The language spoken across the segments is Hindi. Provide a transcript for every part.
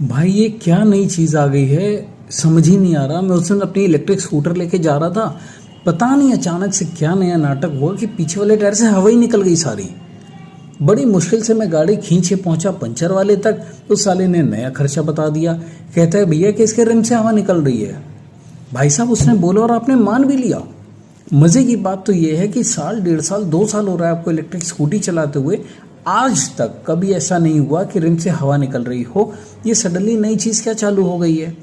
भाई ये क्या नई चीज़ आ गई है, समझ ही नहीं आ रहा। मैं उस दिन अपनी इलेक्ट्रिक स्कूटर लेके जा रहा था, पता नहीं अचानक से क्या नया नाटक हुआ कि पीछे वाले टायर से हवा ही निकल गई सारी। बड़ी मुश्किल से मैं गाड़ी खींचे पहुंचा पंचर वाले तक, तो साले ने नया खर्चा बता दिया। कहता है भैया कि इसके रिम से हवा निकल रही है। भाई साहब उसने बोला और आपने मान भी लिया। मज़े की बात तो ये है कि साल, 1.5 साल, 2 साल हो रहा है आपको इलेक्ट्रिक स्कूटी चलाते हुए, आज तक कभी ऐसा नहीं हुआ कि रिम से हवा निकल रही हो। ये सडनली नई चीज़ क्या चालू हो गई है?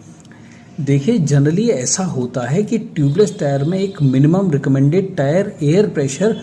देखिए, जनरली ऐसा होता है कि ट्यूबलेस टायर में एक minimum recommended tyre air pressure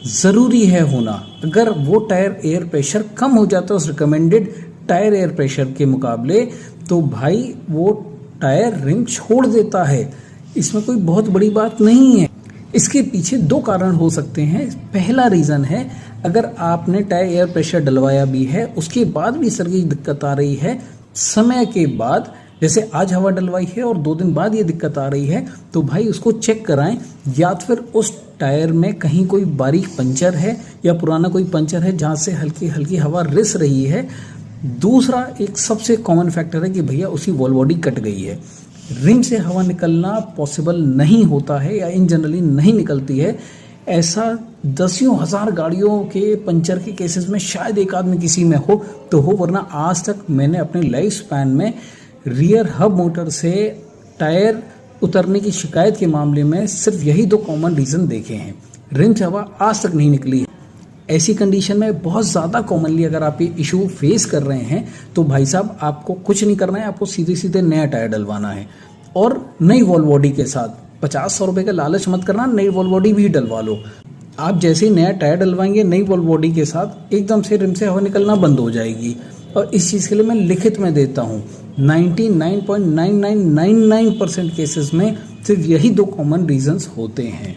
ज़रूरी है होना। अगर वो टायर एयर प्रेशर कम हो जाता है उस रिकमेंडेड टायर एयर प्रेशर के मुकाबले, तो भाई वो टायर रिम छोड़ देता है। इसमें कोई बहुत बड़ी बात नहीं है। इसके पीछे 2 कारण हो सकते हैं। पहला रीज़न है, अगर आपने टायर एयर प्रेशर डलवाया भी है, उसके बाद भी सर की दिक्कत आ रही है, समय के बाद, जैसे आज हवा डलवाई है और 2 दिन बाद ये दिक्कत आ रही है, तो भाई उसको चेक कराएं। या फिर उस टायर में कहीं कोई बारीक पंचर है या पुराना कोई पंचर है जहाँ से हल्की हल्की हवा रिस रही है। दूसरा एक सबसे कॉमन फैक्टर है कि भैया उसकी वॉल बॉडी कट गई है। रिम से हवा निकलना पॉसिबल नहीं होता है या इन जनरली नहीं निकलती है। ऐसा दसियों हज़ार गाड़ियों के पंचर के केसेस में शायद एक आदमी किसी में हो तो हो, वरना आज तक मैंने अपने लाइफ स्पैन में रियर हब मोटर से टायर उतरने की शिकायत के मामले में सिर्फ यही 2 कॉमन रीज़न देखे हैं। रिम से हवा आज तक नहीं निकली है। ऐसी कंडीशन में बहुत ज़्यादा कॉमनली अगर आप ये इशू फेस कर रहे हैं, तो भाई साहब आपको कुछ नहीं करना है, आपको सीधे सीधे नया टायर डलवाना है और नई वॉल बॉडी के साथ। 50-100 रुपये का लालच मत करना, नई वॉल बॉडी भी डलवा लो। आप जैसे ही नया टायर डलवाएंगे नई वॉल बॉडी के साथ, एकदम से रिम से हवा निकलना बंद हो जाएगी। और इस चीज़ के लिए मैं लिखित में देता हूँ 99.9999% केसेस में सिर्फ यही 2 कॉमन रीजंस होते हैं।